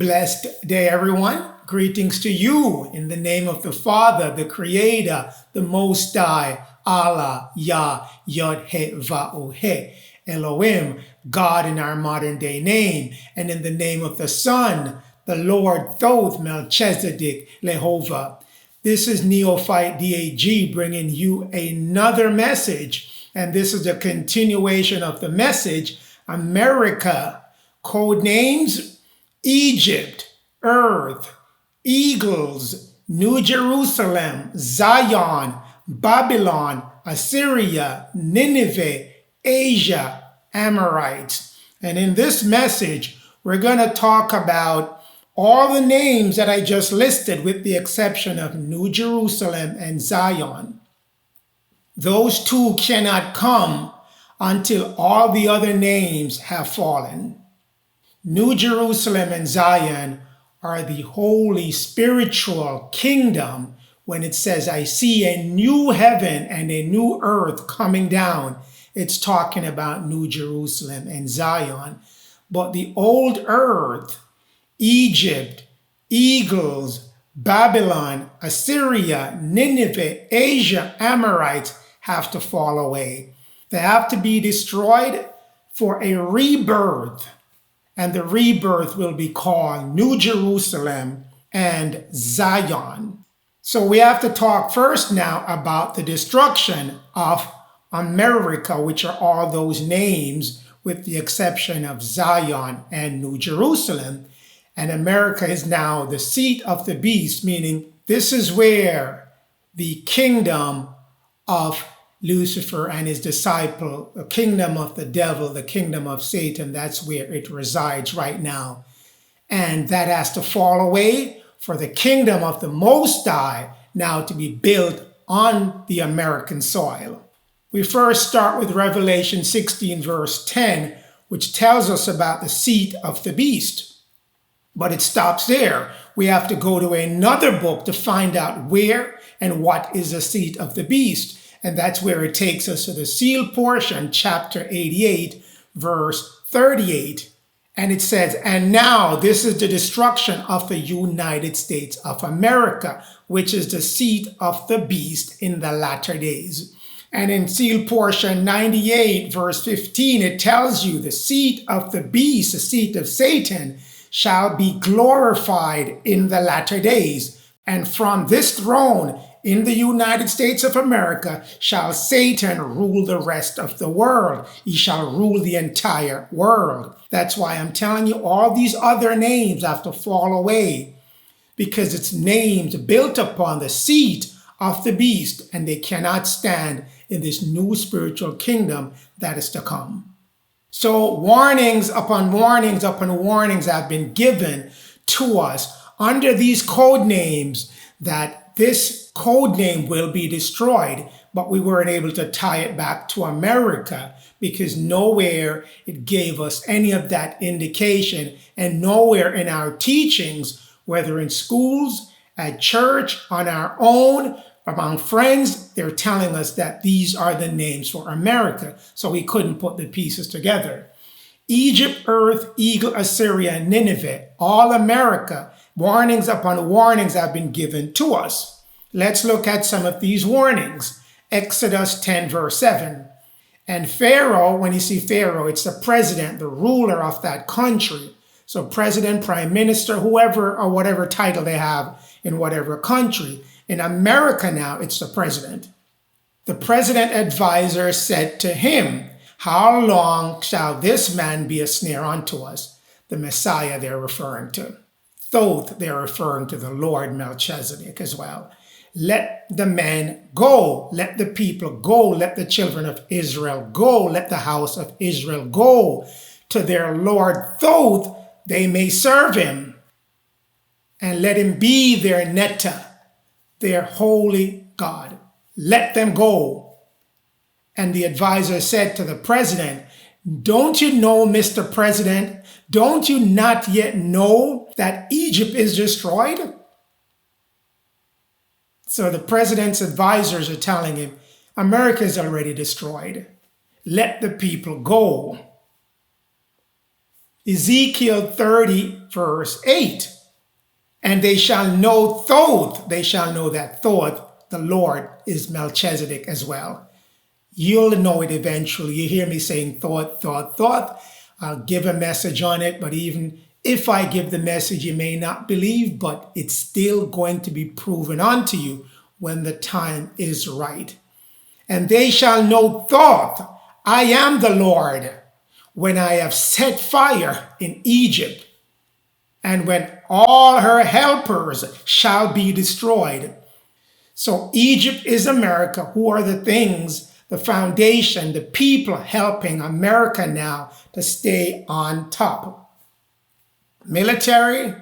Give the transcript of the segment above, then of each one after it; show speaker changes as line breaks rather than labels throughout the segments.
Blessed day, everyone. Greetings to you in the name of the Father, the Creator, the Most High, Allah, Yah, Yod, He, Va'u, He, Elohim, God in our modern day name, and in the name of the Son, the Lord, Thoth, Melchizedek, Jehovah. This is Neophyte DAG bringing you another message, and this is a continuation of the message, America, code names, Egypt, Earth, Eagles, New Jerusalem, Zion, Babylon, Assyria, Nineveh, Asia, Amorites. And in this message, we're going to talk about all the names that I just listed with the exception of New Jerusalem and Zion. Those two cannot come until all the other names have fallen. New Jerusalem and Zion are the holy spiritual kingdom when it says, I see a new heaven and a new earth coming down. It's talking about New Jerusalem and Zion. But the old earth, Egypt, Eagles, Babylon, Assyria, Nineveh, Asia, Amorites have to fall away. They have to be destroyed for a rebirth. And the rebirth will be called New Jerusalem and Zion. So we have to talk first now about the destruction of America, which are all those names with the exception of Zion and New Jerusalem. And America is now the seat of the beast, meaning this is where the kingdom of Lucifer and his disciple, the kingdom of the devil, the kingdom of Satan, that's where it resides right now. And that has to fall away for the kingdom of the Most High now to be built on the American soil. We first start with Revelation 16, verse 10, which tells us about the seat of the beast. But it stops there. We have to go to another book to find out where and what is the seat of the beast. And that's where it takes us to the sealed portion, chapter 88, verse 38. And it says, and now this is the destruction of the United States of America, which is the seat of the beast in the latter days. And in sealed portion 98, verse 15, it tells you the seat of the beast, the seat of Satan, shall be glorified in the latter days. And from this throne in the United States of America shall Satan rule the rest of the world. He shall rule the entire world. That's why I'm telling you all these other names have to fall away, because it's names built upon the seat of the beast, and they cannot stand in this new spiritual kingdom that is to come. So warnings upon warnings upon warnings have been given to us under these code names that this code name will be destroyed, but we weren't able to tie it back to America because nowhere it gave us any of that indication, and nowhere in our teachings, whether in schools, at church, on our own, among friends, they're telling us that these are the names for America, so we couldn't put the pieces together. Egypt, Earth, Eagle, Assyria, Nineveh, all America, warnings upon warnings have been given to us. Let's look at some of these warnings. Exodus 10, verse 7. And Pharaoh, when you see Pharaoh, it's the president, the ruler of that country. So president, prime minister, whoever or whatever title they have in whatever country. In America now, it's the president. The president advisor said to him, how long shall this man be a snare unto us? The Messiah they're referring to. Thoth, they're referring to the Lord Melchizedek as well. Let the men go. Let the people go. Let the children of Israel go. Let the house of Israel go to their Lord Thoth. They may serve him. And let him be their Netta, their holy God. Let them go. And the advisor said to the president, don't you know, Mr. President, don't you not yet know that Egypt is destroyed? So the president's advisors are telling him, America is already destroyed. Let the people go. Ezekiel 30, verse 8. And they shall know Thoth, they shall know that Thoth, the Lord, is Melchizedek as well. You'll know it eventually. You hear me saying Thoth, Thoth, Thoth. I'll give a message on it, but even if I give the message, you may not believe, but it's still going to be proven unto you when the time is right. And they shall know Thoth, I am the Lord, when I have set fire in Egypt, and when all her helpers shall be destroyed. So Egypt is America. Who are the things, the foundation, the people helping America now to stay on top? Military,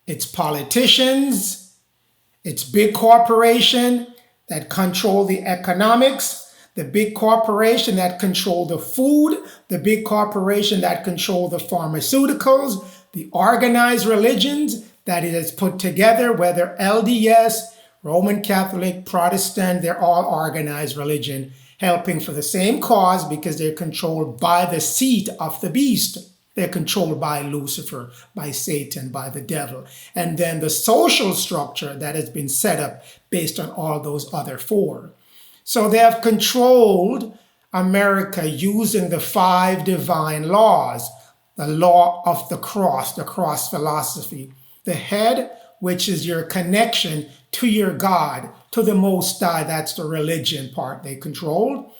it's politicians, it's big corporation that control the economics, the big corporation that control the food, the big corporation that control the pharmaceuticals, the organized religions that it has put together, whether LDS, Roman Catholic, Protestant, they're all organized religion, helping for the same cause because they're controlled by the seat of the beast. They're controlled by Lucifer, by Satan, by the devil. And then the social structure that has been set up based on all those other four. So they have controlled America using the 5 divine laws, the law of the cross philosophy. The head, which is your connection to your God, to the Most High, that's the religion part they controlled.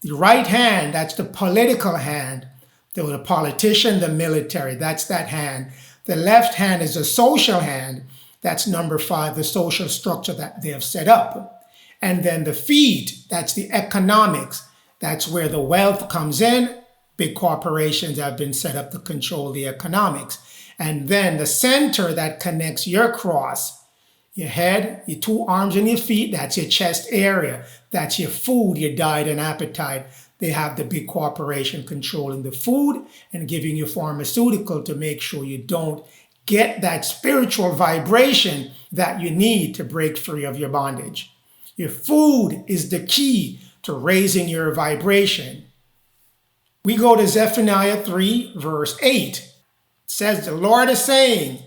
The right hand, that's the political hand. The politician, the military, that's that hand. The left hand is a social hand. That's number 5, the social structure that they have set up. And then the feet, that's the economics. That's where the wealth comes in. Big corporations have been set up to control the economics. And then the center that connects your cross, your head, your 2 arms and your feet, that's your chest area. That's your food, your diet and appetite. They have the big corporation controlling the food and giving you pharmaceutical to make sure you don't get that spiritual vibration that you need to break free of your bondage. Your food is the key to raising your vibration. We go to Zephaniah 3, verse 8. It says, the Lord is saying,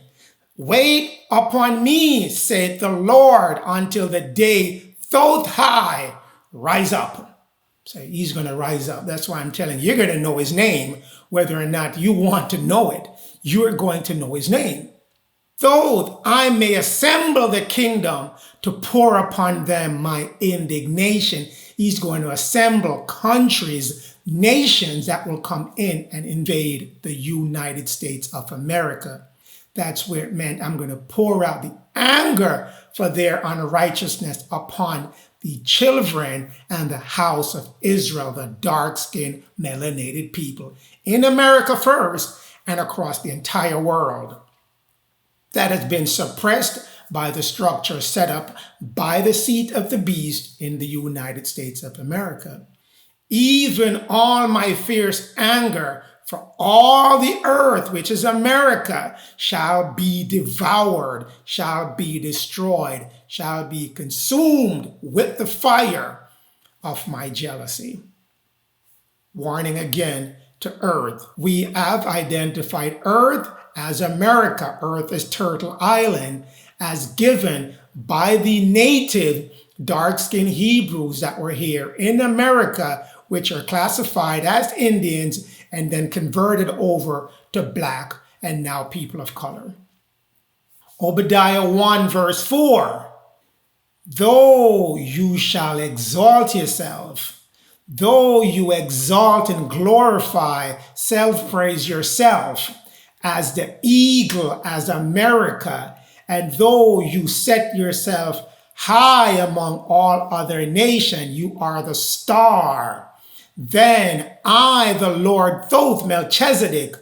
wait upon me, saith the Lord, until the day Thoth high rise up. So he's going to rise up. That's why I'm telling you, you're going to know his name, whether or not you want to know it. You're going to know his name. Though I may assemble the kingdom to pour upon them my indignation. He's going to assemble countries, nations that will come in and invade the United States of America. That's where it meant I'm going to pour out the anger for their unrighteousness upon the children and the house of Israel, the dark-skinned, melanated people, in America first and across the entire world. That has been suppressed by the structure set up by the seat of the beast in the United States of America. Even all my fierce anger for all the earth, which is America, shall be devoured, shall be destroyed, shall be consumed with the fire of my jealousy. Warning again to earth. We have identified earth as America. Earth is Turtle Island, as given by the native dark-skinned Hebrews that were here in America, which are classified as Indians and then converted over to black and now people of color. Obadiah 1 verse 4, though you shall exalt yourself, though you exalt and glorify, self-praise yourself as the eagle, as America, and though you set yourself high among all other nations, you are the star, then I, the Lord Thoth, Melchizedek,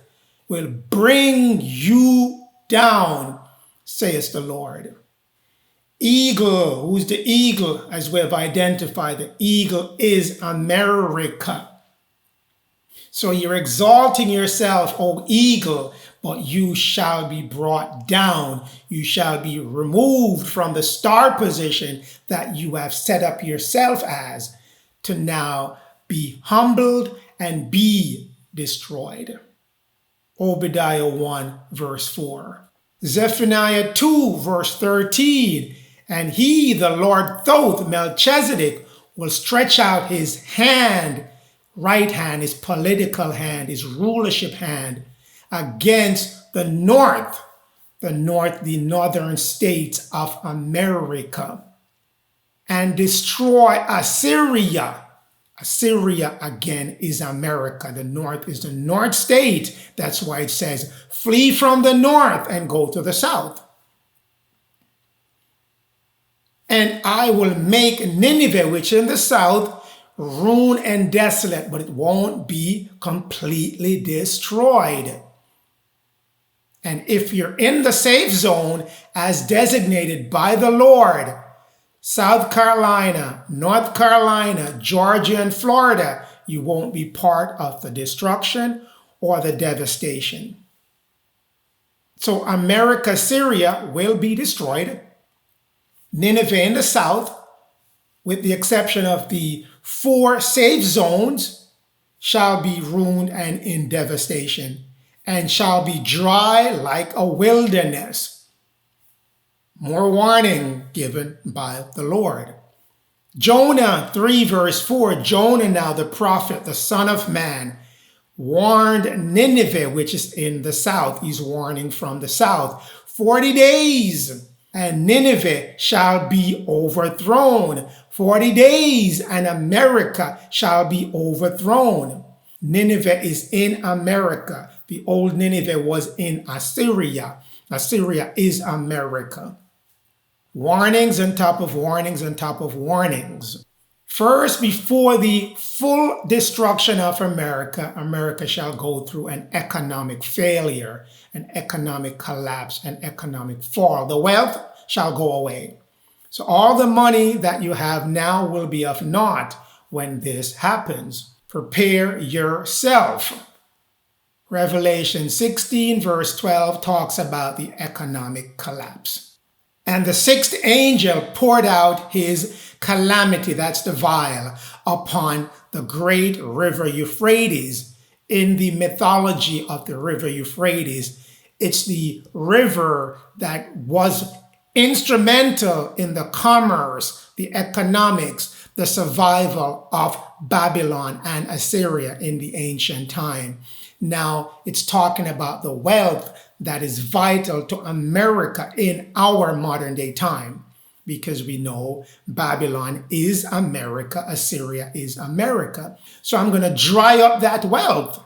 will bring you down, says the Lord. Eagle, who's the eagle? As we have identified, the eagle is America. So you're exalting yourself, O eagle, but you shall be brought down. You shall be removed from the star position that you have set up yourself as, to now be humbled and be destroyed. Obadiah 1 verse 4. Zephaniah 2 verse 13. And he, the Lord Thoth, Melchizedek, will stretch out his hand, right hand, his political hand, his rulership hand, against the northern states of America, and destroy Assyria. Assyria, again, is America. The north is the north state. That's why it says, flee from the north and go to the south. And I will make Nineveh, which is in the south, ruined and desolate, but it won't be completely destroyed. And if you're in the safe zone as designated by the Lord, South Carolina, North Carolina, Georgia, and Florida, you won't be part of the destruction or the devastation. So America, Syria will be destroyed. Nineveh in the south, with the exception of the 4 safe zones, shall be ruined and in devastation, and shall be dry like a wilderness. More warning given by the Lord. Jonah 3 verse 4, Jonah now the prophet, the son of man, warned Nineveh, which is in the south. He's warning from the south. 40 days and Nineveh shall be overthrown. 40 days and America shall be overthrown. Nineveh is in America. The old Nineveh was in Assyria. Assyria is America. Warnings on top of warnings on top of warnings. First, before the full destruction of America, America shall go through an economic failure, an economic collapse, an economic fall. The wealth shall go away. So all the money that you have now will be of naught when this happens. Prepare yourself. Revelation 16 verse 12 talks about the economic collapse. And the 6th angel poured out his calamity, that's the vial, upon the great river Euphrates. In the mythology of the river Euphrates, it's the river that was instrumental in the commerce, the economics, the survival of Babylon and Assyria in the ancient time. Now it's talking about the wealth that is vital to America in our modern day time, because we know Babylon is America, Assyria is America. So I'm going to dry up that wealth,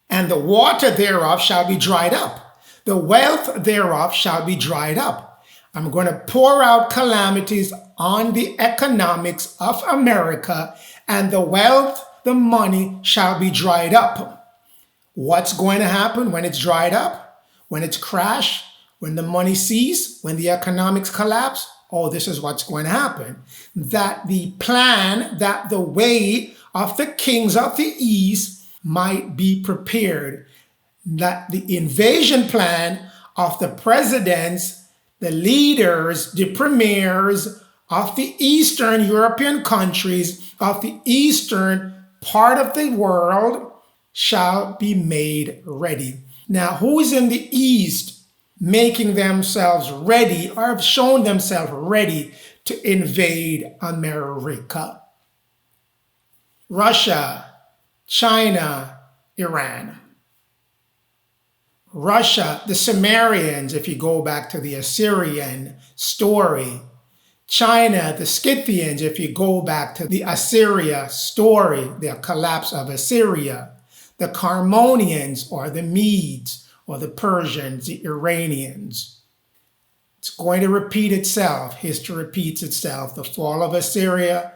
and the water thereof shall be dried up. The wealth thereof shall be dried up. I'm going to pour out calamities on the economics of America, and the wealth, the money shall be dried up. What's going to happen when it's dried up? When it's crashed, when the money ceases, when the economics collapse? Oh, this is what's going to happen. That the plan, that the way of the kings of the east might be prepared. That the invasion plan of the presidents, the leaders, the premiers of the Eastern European countries, of the eastern part of the world, shall be made ready. Now, who is in the East making themselves ready or have shown themselves ready to invade America? Russia, China, Iran. Russia, the Cimmerians, if you go back to the Assyrian story. China, the Scythians, if you go back to the Assyria story, the collapse of Assyria. The Carmonians, or the Medes, or the Persians, the Iranians. It's going to repeat itself. History repeats itself. The fall of Assyria,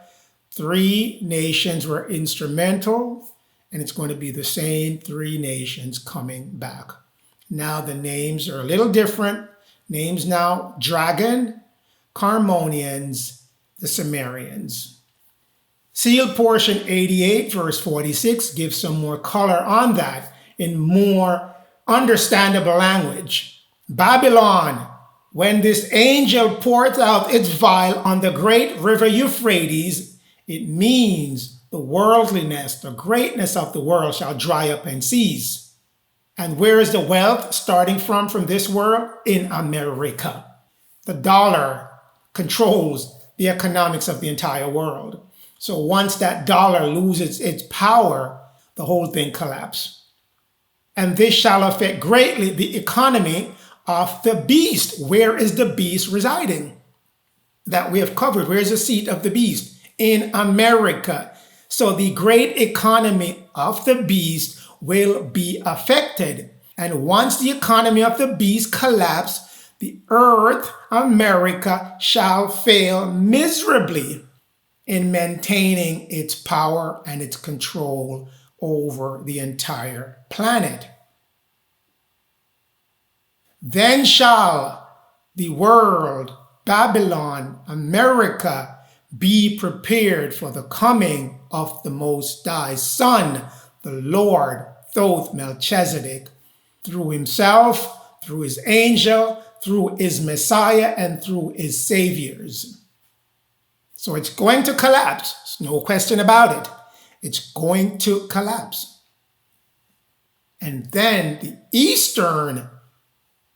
3 nations were instrumental, and it's going to be the same 3 nations coming back. Now the names are a little different. Names now, Dragon, Carmonians, the Cimmerians. Sealed portion 88 verse 46 gives some more color on that in more understandable language. Babylon, when this angel pours out its vial on the great river Euphrates, it means the worldliness, the greatness of the world shall dry up and cease. And where is the wealth starting from this world? In America. The dollar controls the economics of the entire world. So once that dollar loses its power, the whole thing collapses. And this shall affect greatly the economy of the beast. Where is the beast residing? That we have covered. Where is the seat of the beast? In America. So the great economy of the beast will be affected. And once the economy of the beast collapses, the earth, America, shall fail miserably in maintaining its power and its control over the entire planet. Then shall the world, Babylon, America, be prepared for the coming of the Most High's Son, the Lord, Thoth Melchizedek, through himself, through his angel, through his Messiah, and through his saviors. So it's going to collapse. There's no question about it. It's going to collapse. And then the eastern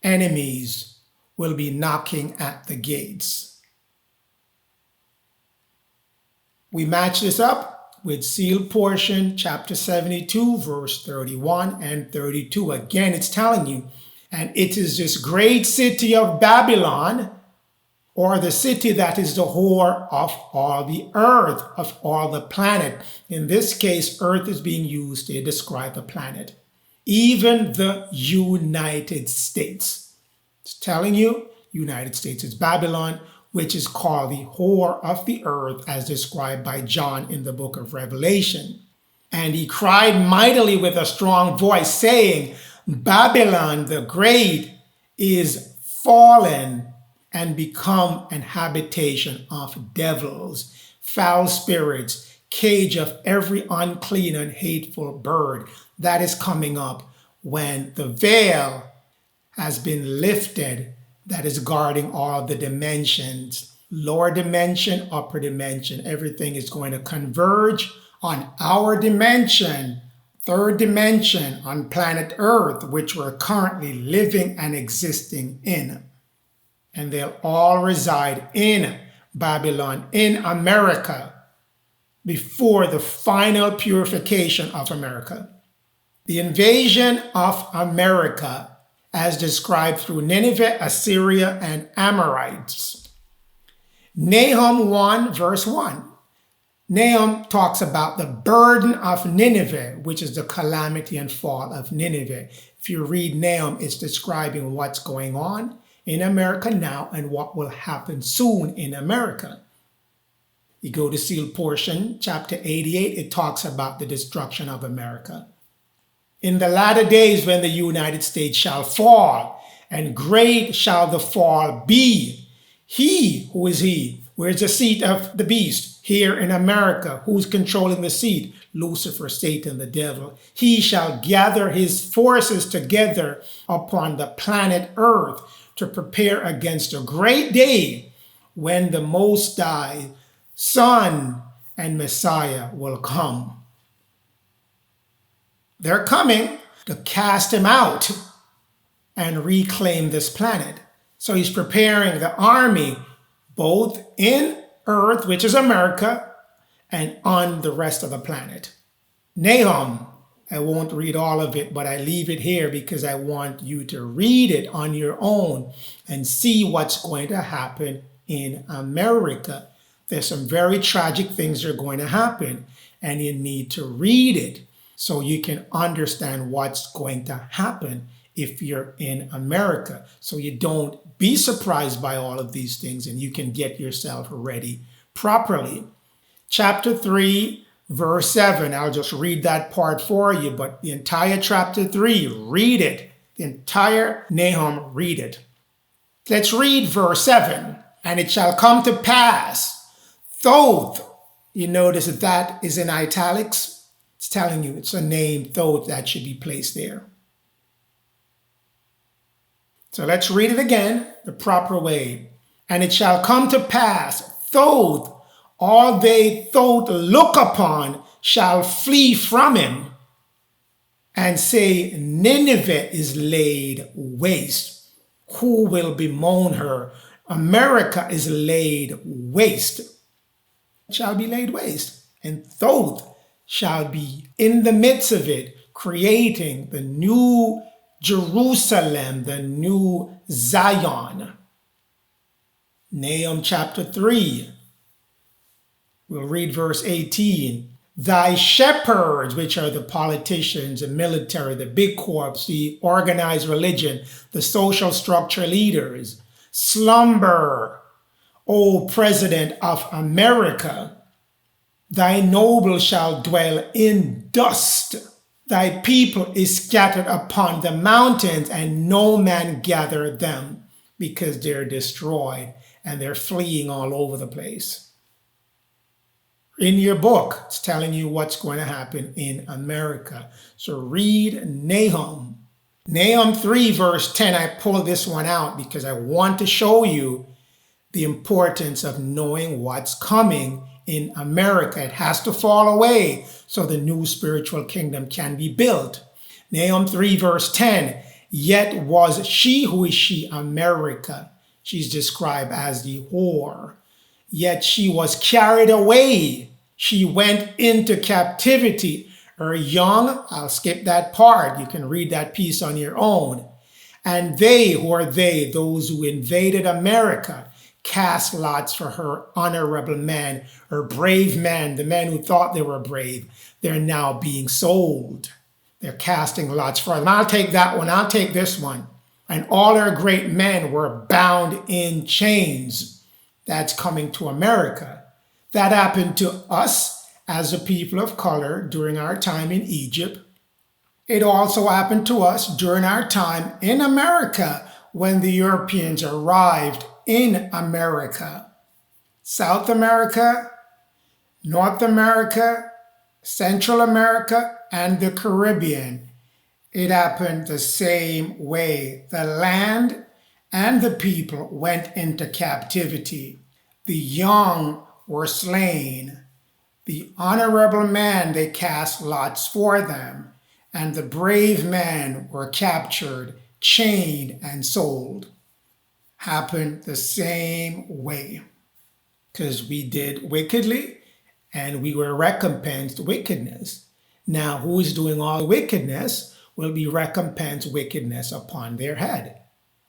enemies will be knocking at the gates. We match this up with sealed portion, chapter 72, verse 31 and 32. Again, it's telling you, and it is this great city of Babylon, or the city that is the whore of all the earth, of all the planet. In this case, earth is being used to describe the planet. Even the United States. It's telling you, United States is Babylon, which is called the whore of the earth, as described by John in the book of Revelation. And he cried mightily with a strong voice, saying, Babylon the Great is fallen and become an habitation of devils, foul spirits, cage of every unclean and hateful bird. That is coming up when the veil has been lifted that is guarding all the dimensions, lower dimension, upper dimension. Everything is going to converge on our dimension, third dimension, on planet Earth, which we're currently living and existing in. And they'll all reside in Babylon, in America, before the final purification of America. The invasion of America, as described through Nineveh, Assyria, and Amorites. Nahum 1, verse 1. Nahum talks about the burden of Nineveh, which is the calamity and fall of Nineveh. If you read Nahum, it's describing what's going on in America now and what will happen soon in America. You go to sealed portion, chapter 88, it talks about the destruction of America. In the latter days when the United States shall fall, and great shall the fall be. He, who is he? Where's the seat of the beast? Here in America. Who's controlling the seat? Lucifer, Satan, the devil. He shall gather his forces together upon the planet Earth to prepare against a great day when the Most High Son and Messiah will come. They're coming to cast him out and reclaim this planet. So he's preparing the army both in Earth, which is America, and on the rest of the planet. Nahum, I won't read all of it, but I leave it here because I want you to read it on your own and see what's going to happen in America. There's some very tragic things that are going to happen, and you need to read it so you can understand what's going to happen if you're in America. So you don't be surprised by all of these things and you can get yourself ready properly. Chapter 3, verse 7. I'll just read that part for you, but the entire chapter 3, read it. The entire Nahum, read it. Let's read verse 7. And it shall come to pass, Thoth, you notice that is in italics. It's telling you it's a name, Thoth, that should be placed there. So let's read it again, the proper way. And it shall come to pass, Thoth, all they Thoth look upon shall flee from him, and say, Nineveh is laid waste. Who will bemoan her? America is laid waste. It shall be laid waste. And Thoth shall be in the midst of it, creating the new Jerusalem, the new Zion. Nahum chapter 3. We'll read verse 18. Thy shepherds, which are the politicians, the military, the big corps, the organized religion, the social structure leaders, slumber, O President of America. Thy noble shall dwell in dust. Thy people is scattered upon the mountains, and no man gathered them, because they're destroyed and they're fleeing all over the place. In your book, it's telling you what's going to happen in America. So read Nahum. Nahum 3 verse 10, I pulled this one out because I want to show you the importance of knowing what's coming in America. It has to fall away so the new spiritual kingdom can be built. Nahum 3 verse 10, yet was she, who is she? America. She's described as the whore. Yet she was carried away. She went into captivity. Her young, I'll skip that part. You can read that piece on your own. And they, who are they? Those who invaded America, cast lots for her honorable men, her brave men, the men who thought they were brave. They're now being sold. They're casting lots for them. I'll take that one. I'll take this one. And all her great men were bound in chains. That's coming to America. That happened to us as a people of color during our time in Egypt. It also happened to us during our time in America when the Europeans arrived in America. South America, North America, Central America, and the Caribbean. It happened the same way. The land and the people went into captivity. The young were slain. The honorable men, they cast lots for them. And the brave men were captured, chained, and sold. Happened the same way. Because we did wickedly, and we were recompensed wickedness. Now, who is doing all the wickedness will be recompensed wickedness upon their head.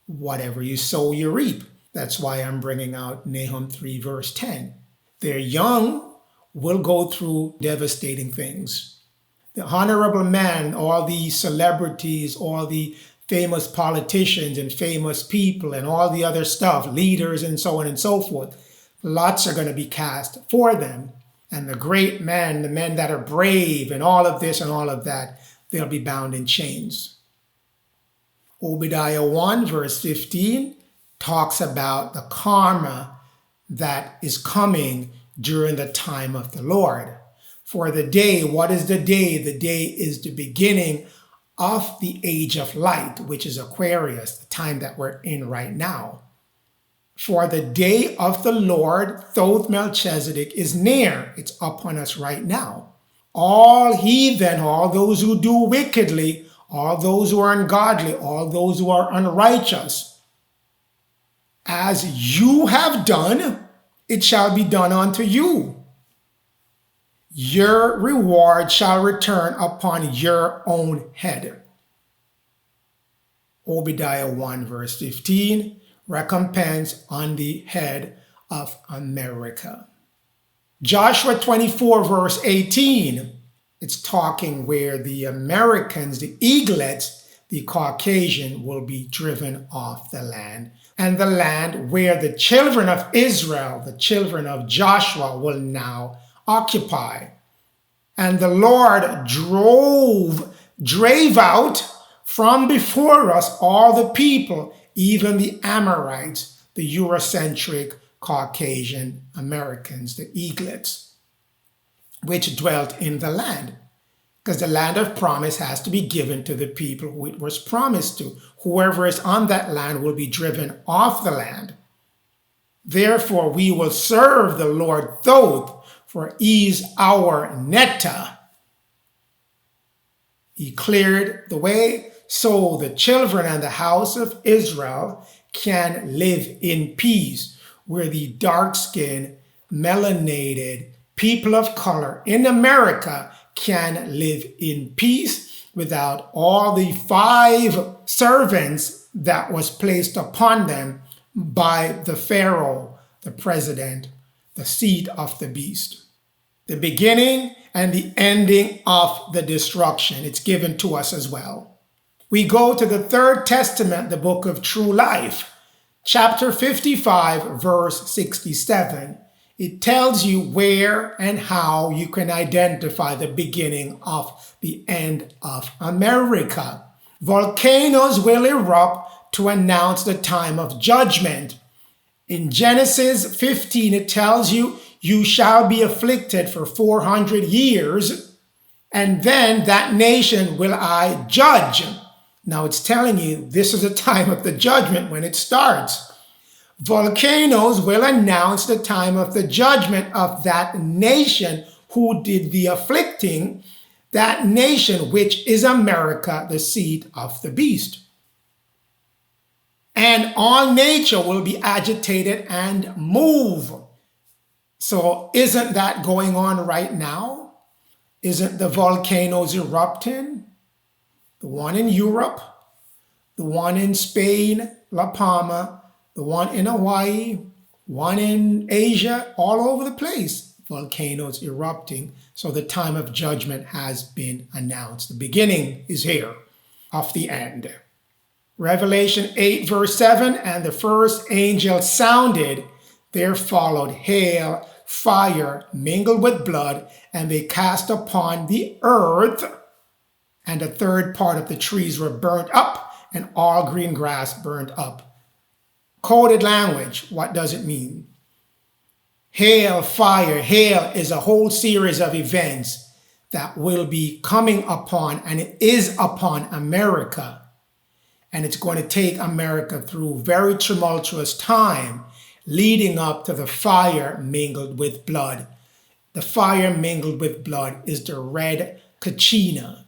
Whatever you sow, you reap. That's why I'm bringing out Nahum 3 verse 10. Their young will go through devastating things. The honorable man, all the celebrities, all the famous politicians and famous people and all the other stuff, leaders and so on and so forth, lots are going to be cast for them. And the great men, the men that are brave and all of this and all of that, they'll be bound in chains. Obadiah 1 verse 15 talks about the karma that is coming during the time of the Lord. For the day, what is the day? The day is the beginning of the age of light, which is Aquarius, the time that we're in right now. For the day of the Lord, Thoth Melchizedek, is near. It's upon us right now. All heathen, all those who do wickedly, all those who are ungodly, all those who are unrighteous, as you have done, it shall be done unto you. Your reward shall return upon your own head. Obadiah 1 verse 15, recompense on the head of America. Joshua 24 verse 18, it's talking where the Americans, the eaglets, the Caucasian, will be driven off the land. And the land where the children of Israel, the children of Joshua, will now occupy. And the Lord drave out from before us all the people, even the Amorites, the Eurocentric Caucasian Americans, the eaglets, which dwelt in the land. Because the land of promise has to be given to the people who it was promised to. Whoever is on that land will be driven off the land. Therefore, we will serve the Lord Thoth, for he is our Netta. He cleared the way so the children and the house of Israel can live in peace, where the dark-skinned, melanated people of color in America can live in peace without all the 5 servants that was placed upon them by the Pharaoh, the president, the seed of the beast. The beginning and the ending of the destruction. It's given to us as well. We go to the Third Testament, the book of True Life, chapter 55, verse 67. It tells you where and how you can identify the beginning of the end of America. Volcanoes will erupt to announce the time of judgment. In Genesis 15, it tells you, you shall be afflicted for 400 years, and then that nation will I judge. Now it's telling you this is the time of the judgment when it starts. Volcanoes will announce the time of the judgment of that nation who did the afflicting, that nation which is America, the seed of the beast. And all nature will be agitated and move. So isn't that going on right now? Isn't the volcanoes erupting? The one in Europe, the one in Spain, La Palma, the one in Hawaii, one in Asia, all over the place, volcanoes erupting. So the time of judgment has been announced. The beginning is here of the end. Revelation 8, verse 7, and the first angel sounded, there followed hail, fire mingled with blood, and they cast upon the earth, and a third part of the trees were burnt up, and all green grass burned up. Coded language, what does it mean? Hail, fire. Hail is a whole series of events that will be coming upon, and it is upon America. And it's going to take America through very tumultuous time, leading up to the fire mingled with blood. The fire mingled with blood is the RED KACHINA.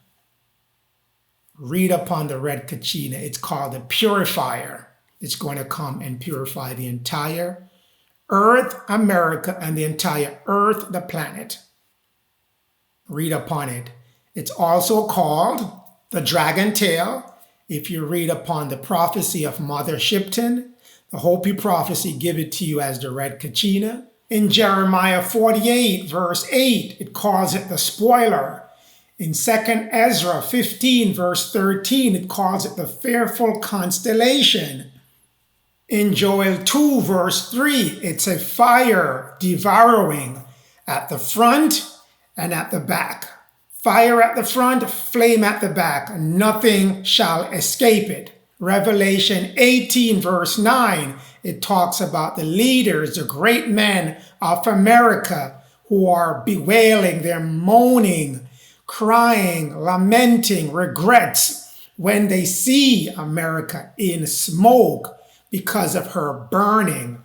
Read upon the RED KACHINA. It's called the purifier. It's going to come and purify the entire earth, America, and the entire earth, the planet. Read upon it. It's also called the dragon tail. If you read upon the prophecy of Mother Shipton, the Hopi prophecy give it to you as the RED KACHINA. In Jeremiah 48, verse 8, it calls it the spoiler. In 2 Ezra 15, verse 13, it calls it the fearful constellation. In Joel 2, verse 3, it's a fire devouring at the front and at the back. Fire at the front, flame at the back. Nothing shall escape it. Revelation 18, verse 9, it talks about the leaders, the great men of America who are bewailing, they're moaning, crying, lamenting, regrets when they see America in smoke because of her burning.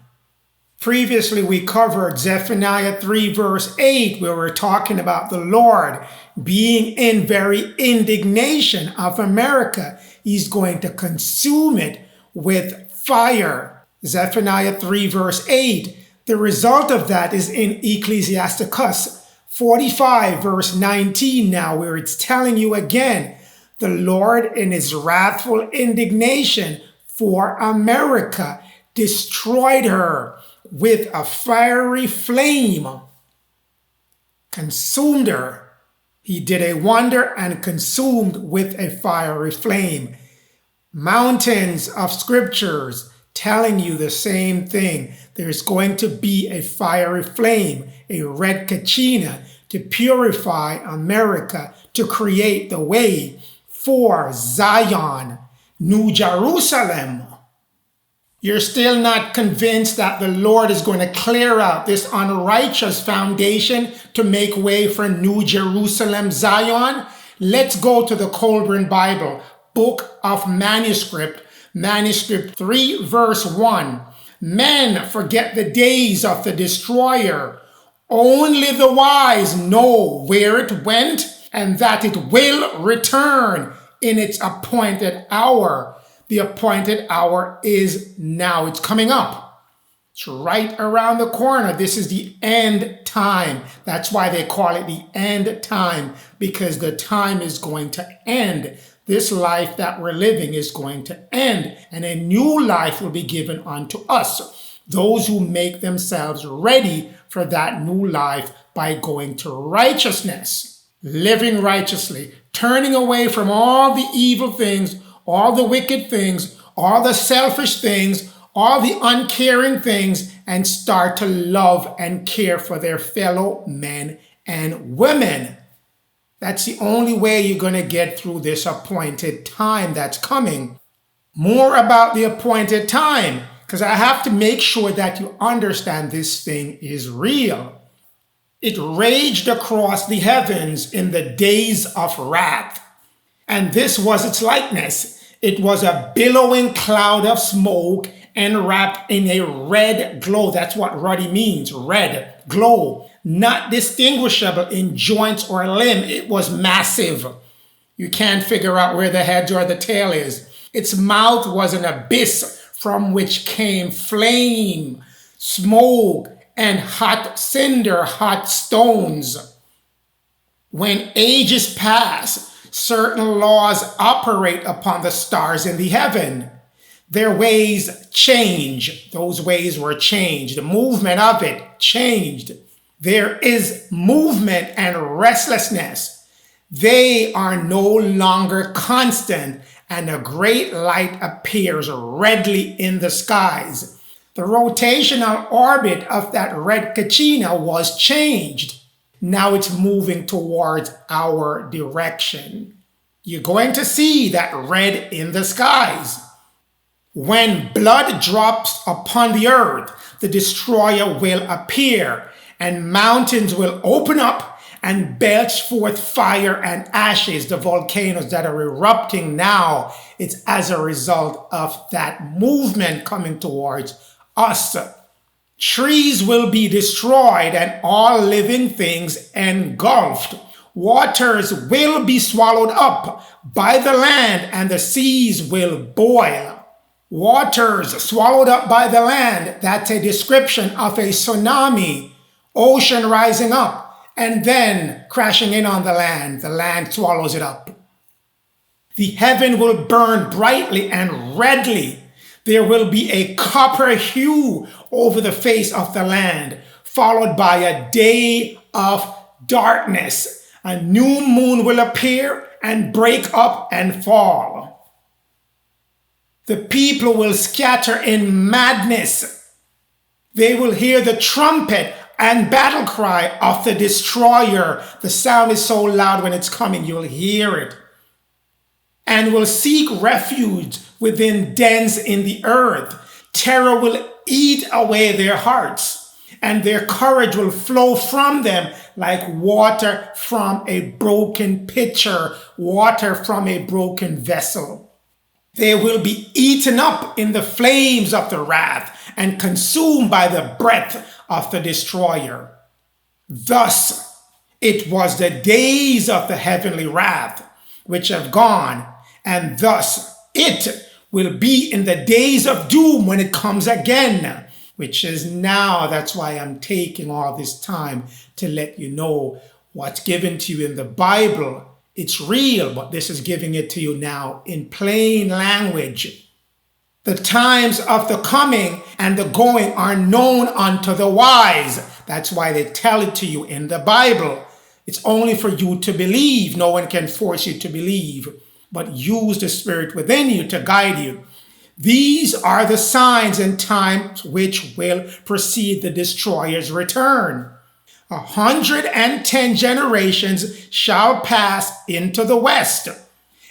Previously, we covered Zephaniah 3, verse 8, where we're talking about the Lord being in very indignation of America. He's going to consume it with fire. Zephaniah 3, verse 8. The result of that is in Ecclesiasticus 45, verse 19 now, where it's telling you again, the Lord in his wrathful indignation for America destroyed her with a fiery flame, consumed her. He did a wonder and consumed with a fiery flame. Mountains of scriptures telling you the same thing. There's going to be a fiery flame, a RED KACHINA, to purify America, to create the way for Zion, New Jerusalem. You're still not convinced that the Lord is going to clear out this unrighteous foundation to make way for New Jerusalem, Zion? Let's go to the Colburn Bible, Book of Manuscript, Manuscript 3, verse 1. Men forget the days of the destroyer. Only the wise know where it went, and that it will return in its appointed hour. The appointed hour is now. It's coming up. It's right around the corner. This is the end time. That's why they call it the end time, because the time is going to end. This life that we're living is going to end, and a new life will be given unto us. Those who make themselves ready for that new life by going to righteousness, living righteously, turning away from all the evil things, all the wicked things, all the selfish things, all the uncaring things, and start to love and care for their fellow men and women. That's the only way you're going to get through this appointed time that's coming. More about the appointed time, because I have to make sure that you understand this thing is real. It raged across the heavens in the days of wrath, and this was its likeness. It was a billowing cloud of smoke and wrapped in a red glow. That's what ruddy means, red glow. Not distinguishable in joints or limb. It was massive. You can't figure out where the head or the tail is. Its mouth was an abyss from which came flame, smoke, and hot cinder, hot stones. When ages pass, certain laws operate upon the stars in the heaven. Their ways change. Those ways were changed. The movement of it changed. There is movement and restlessness. They are no longer constant, and a great light appears redly in the skies. The rotational orbit of that red kachina was changed. Now it's moving towards our direction. You're going to see that red in the skies. When blood drops upon the earth, the destroyer will appear, and mountains will open up and belch forth fire and ashes. The volcanoes that are erupting now, it's as a result of that movement coming towards us. Trees will be destroyed and all living things engulfed. Waters will be swallowed up by the land, and the seas will boil. Waters swallowed up by the land, that's a description of a tsunami, ocean rising up and then crashing in on the land. The land swallows it up. The heaven will burn brightly and redly. There will be a copper hue over the face of the land, followed by a day of darkness. A new moon will appear and break up and fall. The people will scatter in madness. They will hear the trumpet and battle cry of the destroyer. The sound is so loud when it's coming, you'll hear it. And will seek refuge within dens in the earth. Terror will eat away their hearts, and their courage will flow from them like water from a broken pitcher, water from a broken vessel. They will be eaten up in the flames of the wrath and consumed by the breath of the destroyer. Thus, it was the days of the heavenly wrath which have gone, and thus it will be in the days of doom when it comes again, which is now. That's why I'm taking all this time to let you know what's given to you in the Bible. It's real, but this is giving it to you now in plain language. The times of the coming and the going are known unto the wise. That's why they tell it to you in the Bible. It's only for you to believe. No one can force you to believe, but use the Spirit within you to guide you. These are the signs and times which will precede the destroyer's return. 110 generations shall pass into the west,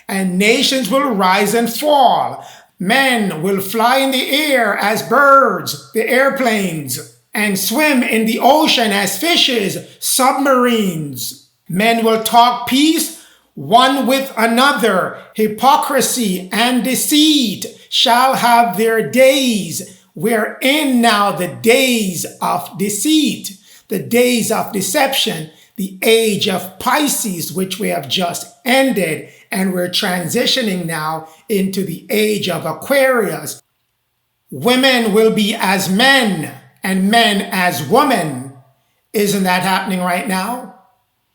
and nations will rise and fall. Men will fly in the air as birds, the airplanes, and swim in the ocean as fishes, submarines. Men will talk peace one with another. Hypocrisy and deceit shall have their days. We're in now the days of deceit, the days of deception. the age of Pisces, which we have just ended, and we're transitioning now into the age of Aquarius. Women will be as men and men as women. Isn't that happening right now?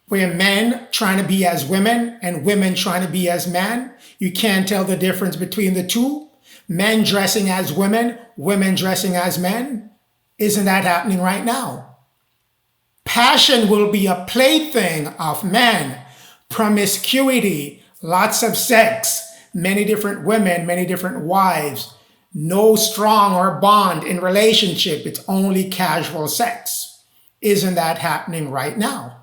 Where men trying to be as women and women trying to be as men. You can't tell the difference between the two. Men dressing as women, women dressing as men. Isn't that happening right now? Passion will be a plaything of men. Promiscuity, lots of sex, many different women, many different wives. No strong or bond in relationship. It's only casual sex. Isn't that happening right now?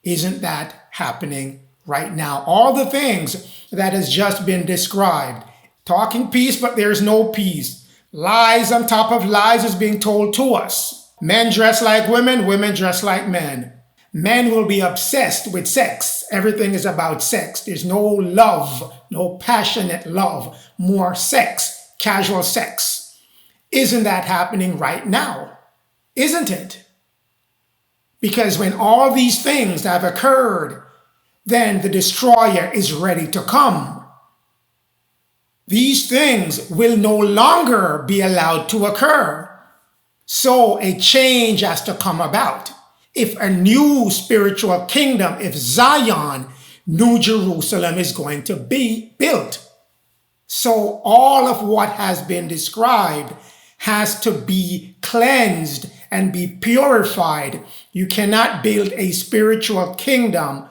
Isn't that happening right now? All the things that has just been described. Talking peace, but there's no peace. Lies on top of lies is being told to us. Men dress like women, women dress like men. Men will be obsessed with sex. Everything is about sex. There's no love, no passionate love, more sex, casual sex. Isn't that happening right now? Isn't it? Because when all these things have occurred, then the destroyer is ready to come. These things will no longer be allowed to occur. So a change has to come about. If a new spiritual kingdom, if Zion, New Jerusalem is going to be built. So all of what has been described has to be cleansed and be purified. You cannot build a spiritual kingdom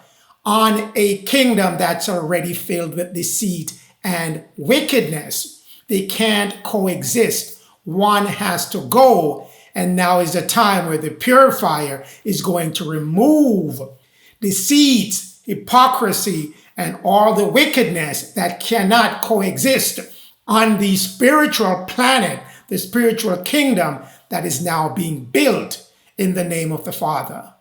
on a kingdom that's already filled with deceit and wickedness. They can't coexist. One has to go, and now is the time where the purifier is going to remove deceit, hypocrisy, and all the wickedness that cannot coexist on the spiritual planet, the spiritual kingdom that is now being built in the name of the Father.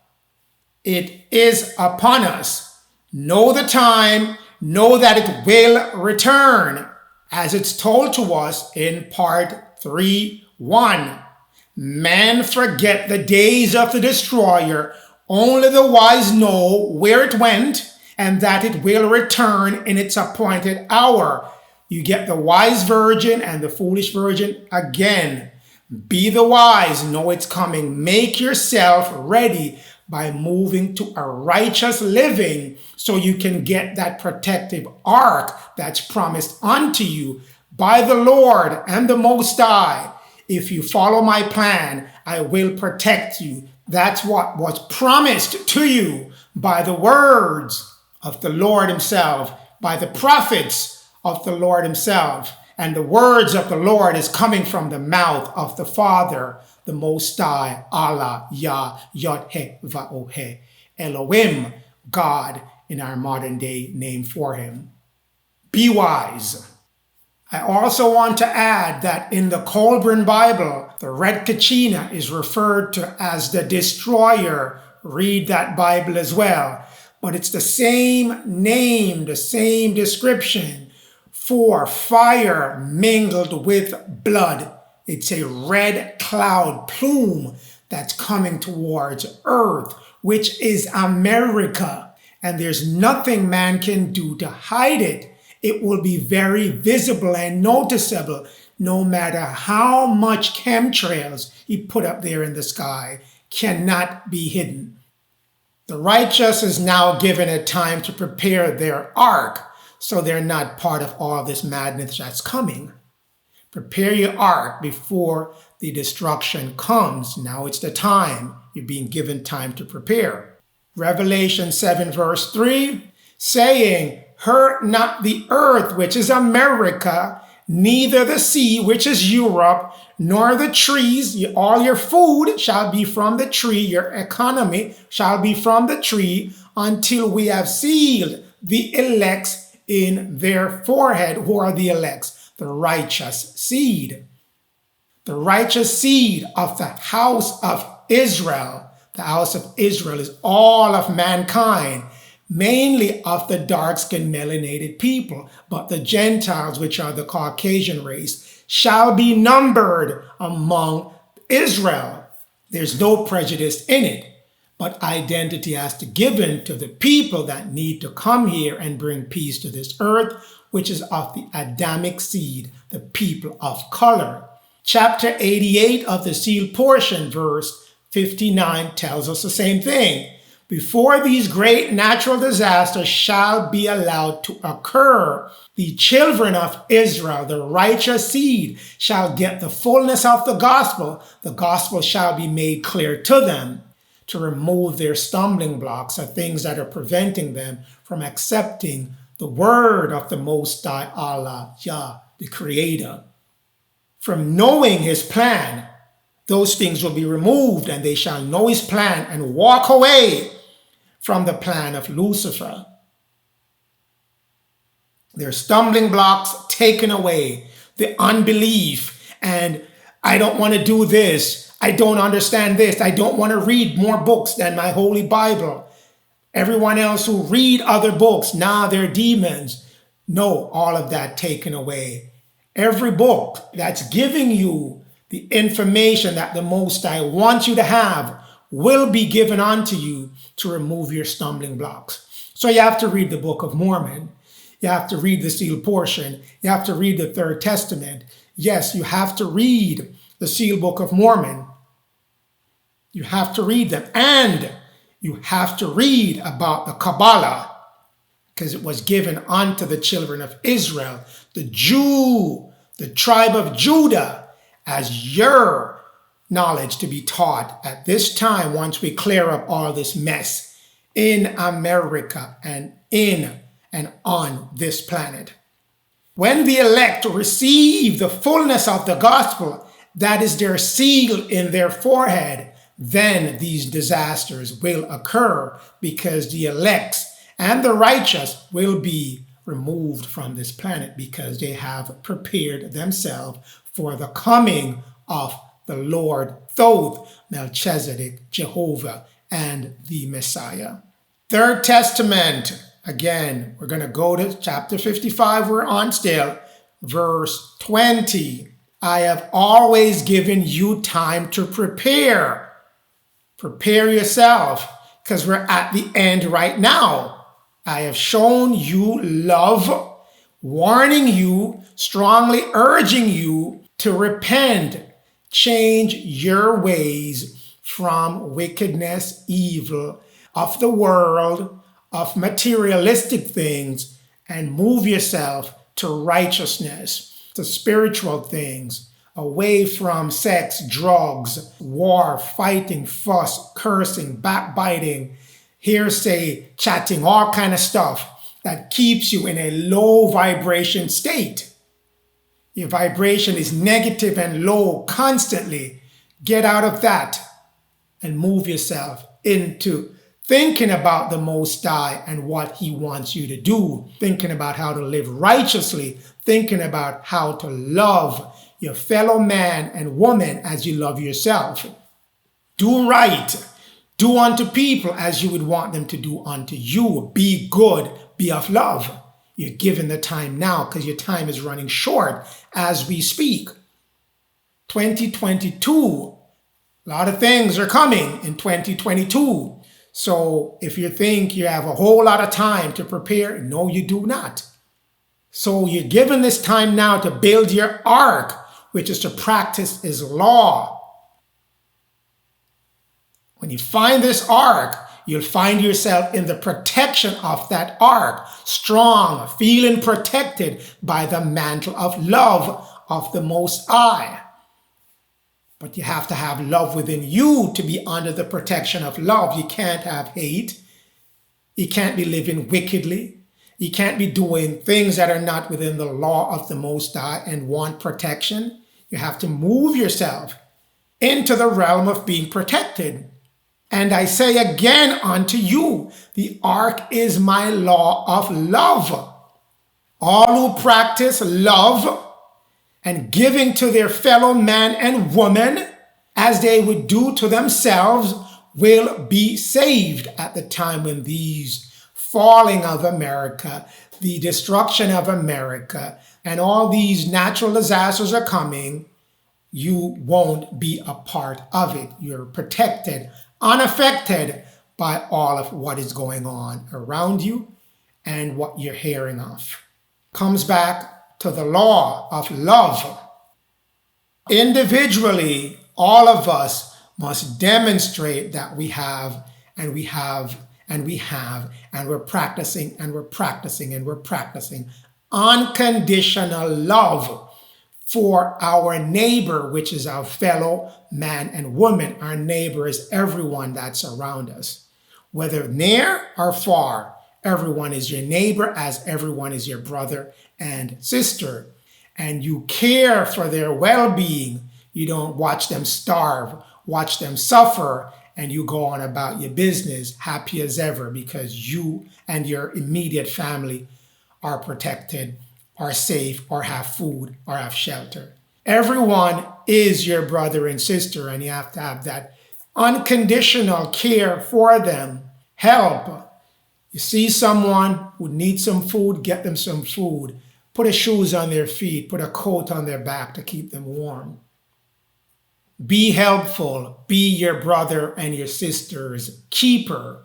It is upon us. Know the time, know that it will return, as it's told to us in part 3:1. Men forget the days of the destroyer. Only the wise know where it went and that it will return in its appointed hour. You get the wise virgin and the foolish virgin again. Be the wise, know it's coming. Make yourself ready by moving to a righteous living so you can get that protective ark that's promised unto you by the Lord and the Most High. If you follow my plan, I will protect you. That's what was promised to you by the words of the Lord himself, by the prophets of the Lord himself. And the words of the Lord is coming from the mouth of the Father, the Most High, Allah, Yah, Yod-He-Va-O-He, Elohim, God in our modern day name for him. Be wise. I also want to add that in the Colburn Bible, the RED KACHINA is referred to as the destroyer. Read that Bible as well. But it's the same name, the same description for fire mingled with blood. It's a red cloud plume that's coming towards earth, which is America. And there's nothing man can do to hide it. It will be very visible and noticeable no matter how much chemtrails he put up there in the sky. Cannot be hidden. The righteous is now given a time to prepare their ark so they're not part of all this madness that's coming. Prepare your ark before the destruction comes. Now it's the time. You're being given time to prepare. Revelation 7 verse 3, saying, hurt not the earth, which is America, neither the sea, which is Europe, nor the trees. All your food shall be from the tree. Your economy shall be from the tree until we have sealed the elects in their forehead. Who are the elects? The righteous seed. The righteous seed of the house of Israel. The house of Israel is all of mankind, mainly of the dark-skinned melanated people, but the Gentiles, which are the Caucasian race, shall be numbered among Israel. There's no prejudice in it. but identity has to given to the people that need to come here and bring peace to this earth, which is of the Adamic seed, the people of color. Chapter 88 of the sealed portion, verse 59, tells us the same thing. Before these great natural disasters shall be allowed to occur, the children of Israel, the righteous seed, shall get the fullness of the gospel. The gospel shall be made clear to them to remove their stumbling blocks or things that are preventing them from accepting the word of the Most High Allah, Yah, the Creator. From knowing his plan, those things will be removed, and they shall know his plan and walk away from the plan of Lucifer. Their stumbling blocks taken away, the unbelief, and I don't want to do this, I don't understand this, I don't want to read more books than my Holy Bible. Everyone else who read other books, now they're demons. No, all of that taken away. Every book that's giving you the information that the Most High wants you to have will be given unto you to remove your stumbling blocks. So you have to read the Book of Mormon. You have to read the sealed portion. You have to read the Third Testament. Yes, you have to read the sealed Book of Mormon. You have to read them. And you have to read about the Kabbalah, because it was given unto the children of Israel, the Jew, the tribe of Judah, as your knowledge to be taught at this time once we clear up all this mess in America and in and on this planet. When the elect receive the fullness of the gospel, that is their seal in their forehead, then these disasters will occur, because the elect and the righteous will be removed from this planet because they have prepared themselves for the coming of the Lord Thoth, Melchizedek, Jehovah, and the Messiah. Third Testament, again, we're going to go to chapter 55, we're on still, verse 20. I have always given you time to prepare. Prepare yourself, because we're at the end right now. I have shown you love, warning you, strongly urging you to repent, change your ways from wickedness, evil, of the world, of materialistic things, and move yourself to righteousness, to spiritual things, away from sex, drugs, war, fighting, fuss, cursing, backbiting, hearsay, chatting, all kind of stuff that keeps you in a low vibration state. Your vibration is negative and low constantly. Get out of that and move yourself into thinking about the Most High and what he wants you to do, thinking about how to live righteously, thinking about how to love your fellow man and woman as you love yourself. Do right. Do unto people as you would want them to do unto you. Be good. Be of love. You're given the time now because your time is running short as we speak. 2022. A lot of things are coming in 2022. So if you think you have a whole lot of time to prepare, no, you do not. So you're given this time now to build your ark, which is to practice his law. When you find this ark, you'll find yourself in the protection of that ark, strong, feeling protected by the mantle of love of the Most High. But you have to have love within you to be under the protection of love. You can't have hate. You can't be living wickedly. You can't be doing things that are not within the law of the Most High and want protection. You have to move yourself into the realm of being protected. And I say again unto you, the ark is my law of love. All who practice love and giving to their fellow man and woman as they would do to themselves will be saved at the time when these falling of America, the destruction of America, and all these natural disasters are coming. You won't be a part of it. You're protected, unaffected by all of what is going on around you and what you're hearing of. Comes back to the law of love. Individually, all of us must demonstrate that we have, and we have, and we have, and we're practicing, and we're practicing, and we're practicing unconditional love for our neighbor, which is our fellow man and woman. Our neighbor is everyone that's around us. Whether near or far, everyone is your neighbor, as everyone is your brother and sister. And you care for their well-being. You don't watch them starve, watch them suffer, and you go on about your business happy as ever because you and your immediate family are protected, are safe, or have food, or have shelter. Everyone is your brother and sister, and you have to have that unconditional care for them. Help. You see someone who needs some food, get them some food. Put a shoes on their feet, put a coat on their back to keep them warm. Be helpful. Be your brother and your sister's keeper.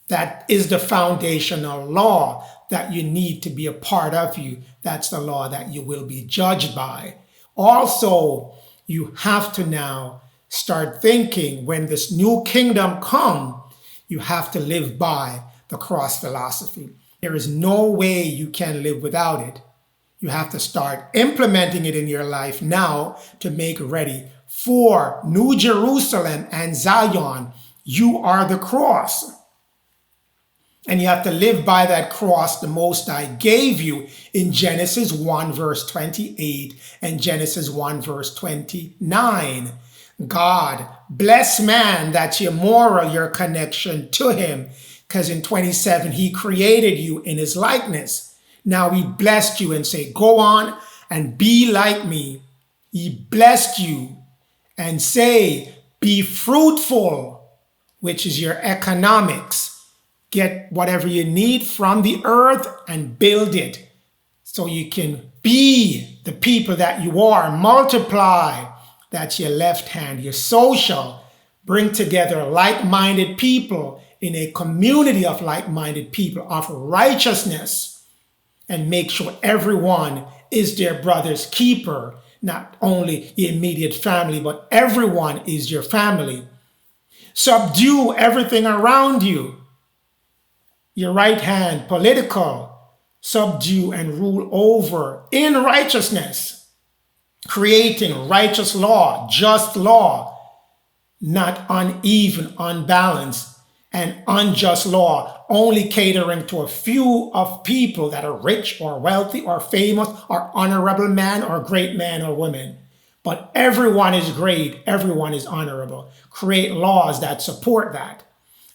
That is the foundational law that you need to be a part of you. That's the law that you will be judged by. Also, you have to now start thinking when this new kingdom come, you have to live by the cross philosophy. There is no way you can live without it. You have to start implementing it in your life now to make ready for New Jerusalem and Zion. You are the cross. And you have to live by that cross the Most High gave you in Genesis 1 verse 28 and Genesis 1 verse 29. God, bless man, that's your moral, your connection to him. Because in 27, he created you in his likeness. Now he blessed you and say, go on and be like me. He blessed you and say, be fruitful, which is your economics. Get whatever you need from the earth and build it so you can be the people that you are. Multiply. That's your left hand, your social. Bring together like-minded people in a community of like-minded people of righteousness and make sure everyone is their brother's keeper. Not only the immediate family, but everyone is your family. Subdue everything around you. Your right hand, political, subdue and rule over in righteousness, creating righteous law, just law, not uneven, unbalanced, and unjust law, only catering to a few of people that are rich or wealthy or famous or honorable man or great man or woman. But everyone is great, everyone is honorable. Create laws that support that.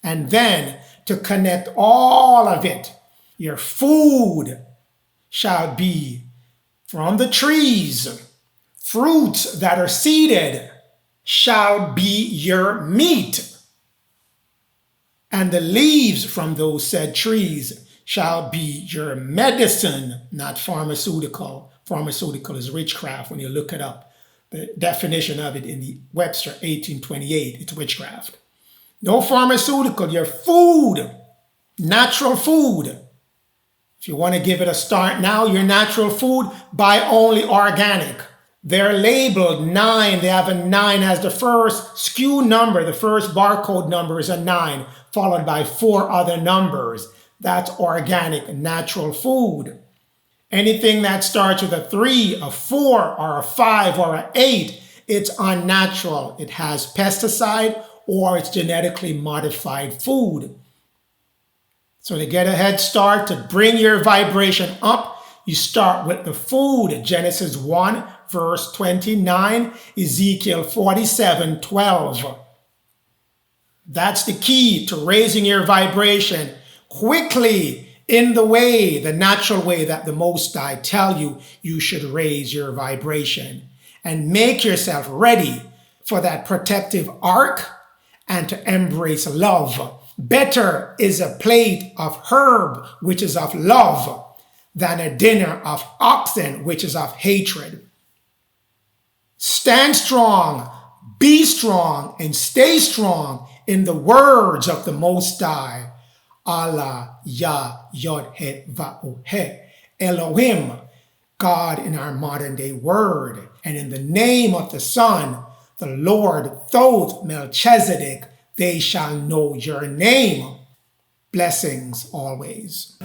And then to connect all of it, your food shall be from the trees. Fruits that are seeded shall be your meat. And the leaves from those said trees shall be your medicine, not pharmaceutical. Pharmaceutical is witchcraft when you look it up. The definition of it in the Webster 1828, it's witchcraft. No pharmaceutical, your food, natural food. If you want to give it a start now, your natural food, buy only organic. They're labeled 9. They have a 9 as the first SKU number. The first barcode number is a 9, followed by 4 other numbers. That's organic, natural food. Anything that starts with a 3, a 4, or a 5, or an 8, it's unnatural. It has pesticide or it's genetically modified food. So to get a head start, to bring your vibration up, you start with the food. Genesis 1, verse 29, Ezekiel 47, 12. That's the key to raising your vibration quickly in the way, the natural way that the Most High tell you you should raise your vibration. And make yourself ready for that protective ark and to embrace love. Better is a plate of herb, which is of love, than a dinner of oxen, which is of hatred. Stand strong, be strong, and stay strong in the words of the Most High, Allah, Yah, Yod, He, Va'u, He, Elohim, God in our modern day word, and in the name of the Son, the Lord Thoth Melchizedek, they shall know your name. Blessings always.